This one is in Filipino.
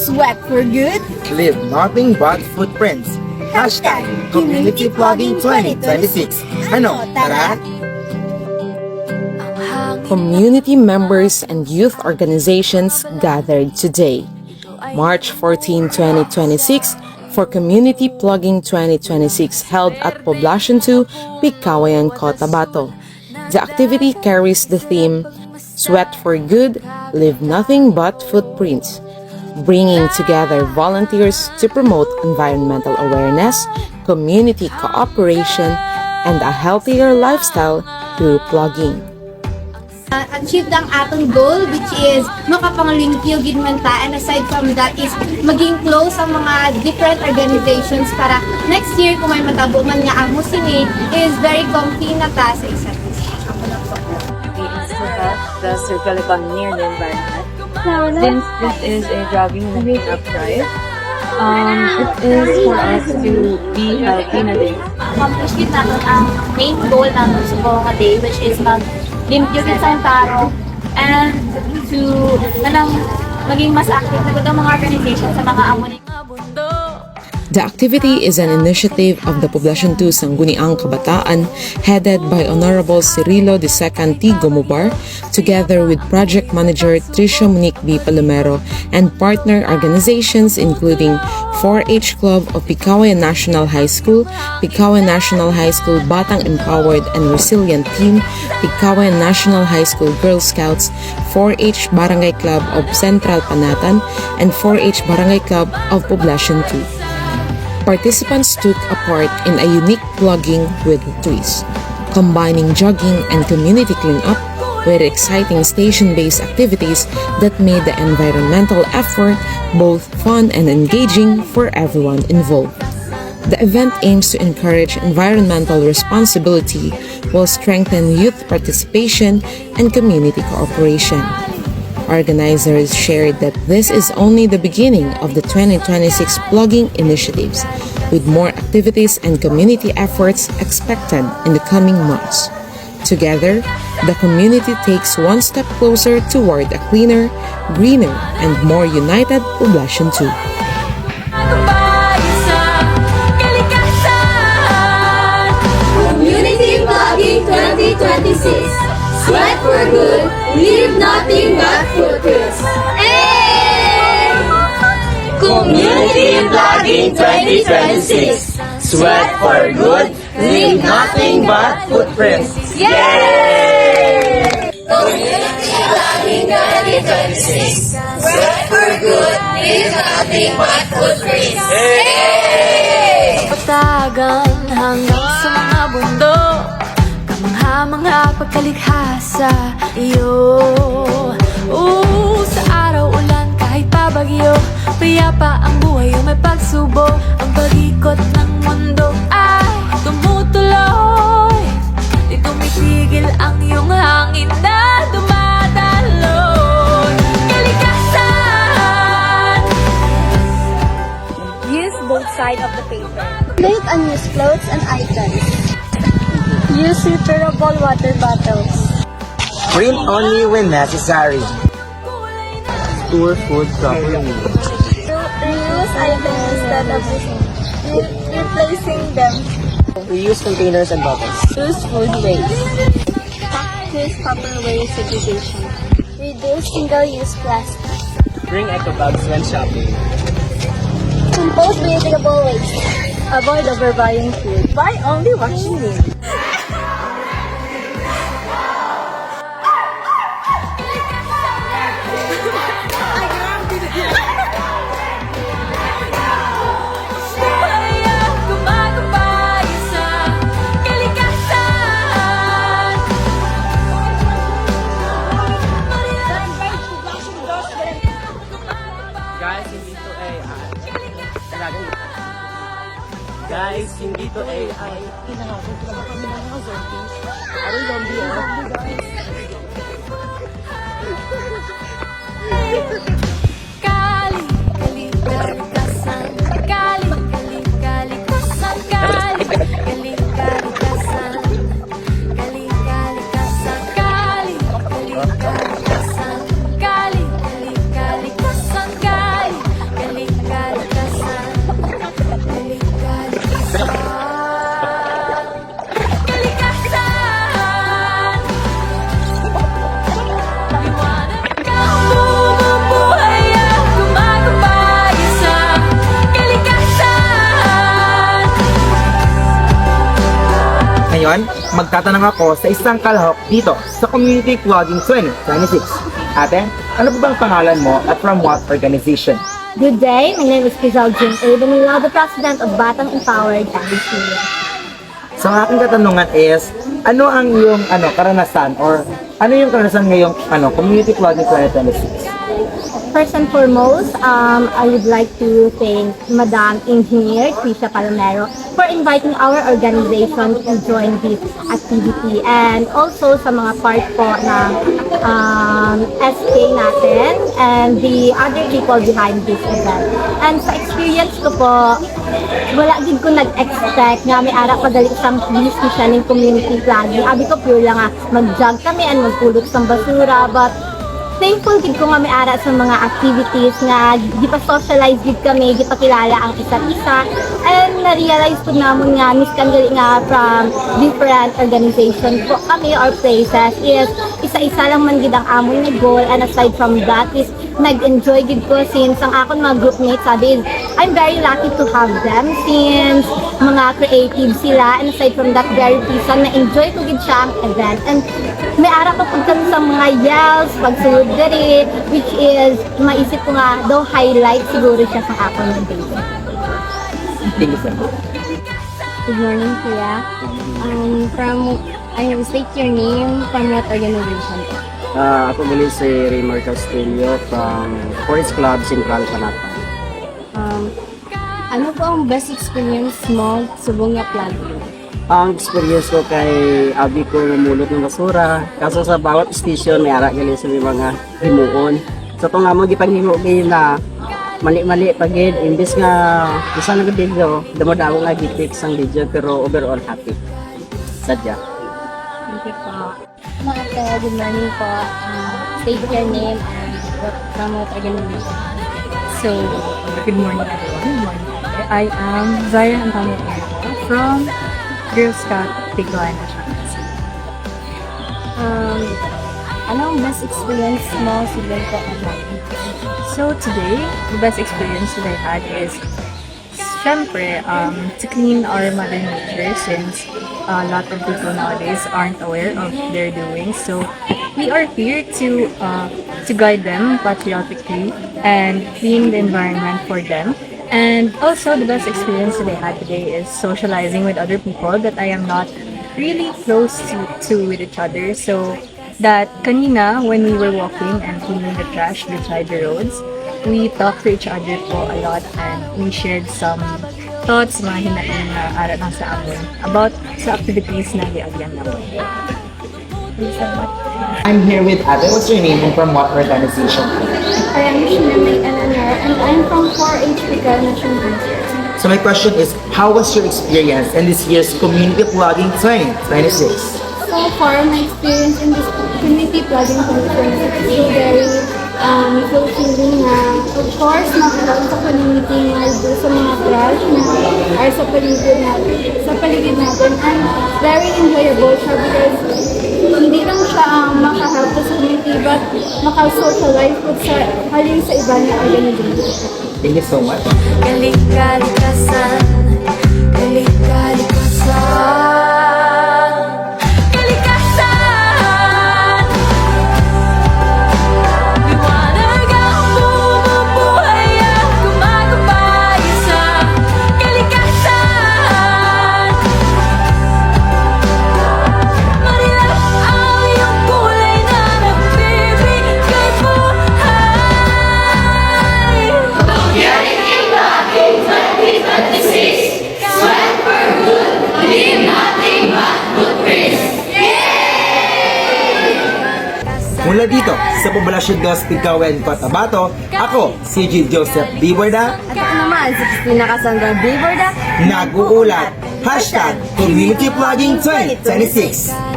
Sweat for good. Leave nothing but footprints. Hashtag Community Vlogging 2026. Ano, tara? Community members and youth organizations gathered today, March 14, 2026, for Community Plugging 2026 held at Poblacion 2, Pigcawayan, Cotabato. The activity carries the theme, Sweat for Good, Leave Nothing But Footprints, bringing together volunteers to promote environmental awareness, community cooperation, and a healthier lifestyle through plugging. Achieve ang atong goal, which is makapanglingkyo gid man ta, and aside from that is maging close ang mga different organizations para next year kung may matabo man nga ang musingi is very comfy na ta sa isa't isa. The circle economy and the environment. Since this is a jogging and cleanup drive, it is for us to be healthy na day. Accomplish din natin ang main goal natin sa buong day, which is mag-limpyo din sa taro and to maging mas active na mga organization sa mga amon. The activity is an initiative of the Poblacion 2 Sangguniang Kabataan headed by Honorable Cirilo II T. Gomobar together with Project Manager Tricia Monique B. Palomero and partner organizations including 4-H Club of Pigcawayan National High School, Pigcawayan National High School Batang Empowered and Resilient Team, Pigcawayan National High School Girl Scouts, 4-H Barangay Club of Central Panatan, and 4-H Barangay Club of Poblacion 2. Participants took a part in a unique plugging with twist, combining jogging and community cleanup with exciting station-based activities that made the environmental effort both fun and engaging for everyone involved. The event aims to encourage environmental responsibility while strengthen youth participation and community cooperation. Organizers shared that this is only the beginning of the 2026 plugging initiatives, with more activities and community efforts expected in the coming months. Together, the community takes one step closer toward a cleaner, greener, and more united Poblacion 2. Community Vlogging 2026. Sweat for good, leave nothing but footprints. Hey! Community Vlogging 2026. Sweat for good, leave nothing but footprints. Yay! Community Vlogging 2026. Sweat for good, leave nothing but footprints. Hey! Patagan hanggang sa mga bundok, mga pagkalikha sa iyo. Sa araw ulan kahit pabagyo, payapa ang buhay o may pagsubok. Ang pag-ikot ng mundo ay tumutuloy, di tumitigil ang iyong hangin na dumadaloy. Kalikasan! Use both sides of the paper. Create unused clothes and items. Use returable water bottles. Print only when necessary. Store food properly. Reuse items instead of replacing them. Reuse containers and bottles. Use food waste. Practice proper waste segregation. Reduce single-use plastic. Bring eco bags when shopping. Compose biodegradable waste. Avoid overbuying food. Buy only what you need. Guys, hindi to AI. Kinakapit ko naman kami ng mga zombies. Ano yung zombie, Kali, kali, kalikasan. Kali, kali, kalikasan. Kali, kali, kalikasan. Kali, kalikasan. Kali, kali, kalikasan. Kali, kali, kalikasan. Kali, magtatanong ako sa isang kalahok dito sa Community Vlogging 2026. Ate, ano ba bang pangalan mo at from what organization? Good day, my name is Kizal Jim Urbanilo, the president of Batang Empowered NBC. So ang aking katanungan is, ano ang iyong karanasan or ano yung karanasan ngayong Community Vlogging 2026? First and foremost, I would like to thank Madam Engineer Trisha Palomero for inviting our organization to join this activity, and also sa mga part po ng SK natin and the other people behind this event. And sa experience ko po, wala din ko nag-expect nga may ara padali isang mission ng community vlogging. Abi ko pure lang mag-jog kami and magpulot sa basura, but thankful gid ko nga may ara sa mga activities nga gipa-socialize gid kami, gipakilala ang isa't isa, and na-realize ko namon nga miskan gali nga from different organizations po kami or places is isa-isa lang man gid ang amon nga goal, and aside from that is nag-enjoy gid ko since ang akon mga groupmates sabi is I'm very lucky to have them since mga creative sila, and aside from that very reason na-enjoy ko gid siya ang event, and may ara pa pud kami sa mga yells, pagsulod diri, which is maisip ko nga daw highlight siguro siya sa akon ng day. Thank you, sir. Good morning, Kuya. I will state your name from what organization? Ako gali si Raymar Castillo from Forest Club Central Panatan. Ano po ang best experience mo sa bunga vlogging? Ang experience ko kay abi ko mamulot ng basura. Kaso sa bawat station may ara gali sa mga himuon. So kung nga mo gipanghimo na mali-mali pagid imbis nga isa na video, damo-damo nga gipix ang video pero overall happy. Sadya. Thank you po. Good morning po. State your name and from what organization? So, good morning everyone. Good morning. I am Zaira Antonio from Girl Scout Tiglan. Anong best experience mo sa bunga vlogging? So today, the best experience that I had is syempre, to clean our mother nature since a lot of people nowadays aren't aware of their doings. So we are here to guide them patriotically and clean the environment for them. And also the best experience that I had today is socializing with other people that I am not really close to with each other. So that kanina when we were walking and cleaning the trash beside the roads, we talked to each other po a lot and we shared some thoughts, mga hinaing na aral lang sa amin about sa activities na giagyan namin. Thank you so much. I'm here with Ate. What's your name and from what organization? I am Shinamay Eleanor, and I'm from 4-H Pical National University. So my question is, how was your experience in this year's Community Vlogging 2026? So far, my experience in this community vlogging competition is very fulfilling na, of course, makakaroon sa community nga doon sa mga trash na ay sa paligid natin, and very enjoyable siya because hindi lang siya makahelp sa community but maka-socialize po sa halin sa iba na organization. Thank you so much. Kalik-kalikasan, kalik-kalikasan, kalikasan. Liwanag ang bumubuhay at gumagabay sa kalikasan. Marilap ang iyong kulay na nagbibigay buhay. Mula dito sa Poblacion Dos, Picawen, Cotabato, ako si G. Joseph Biborda, At ako naman, si Christina Cassandra Biborda. nag-uulat, #Community Vlogging 2026.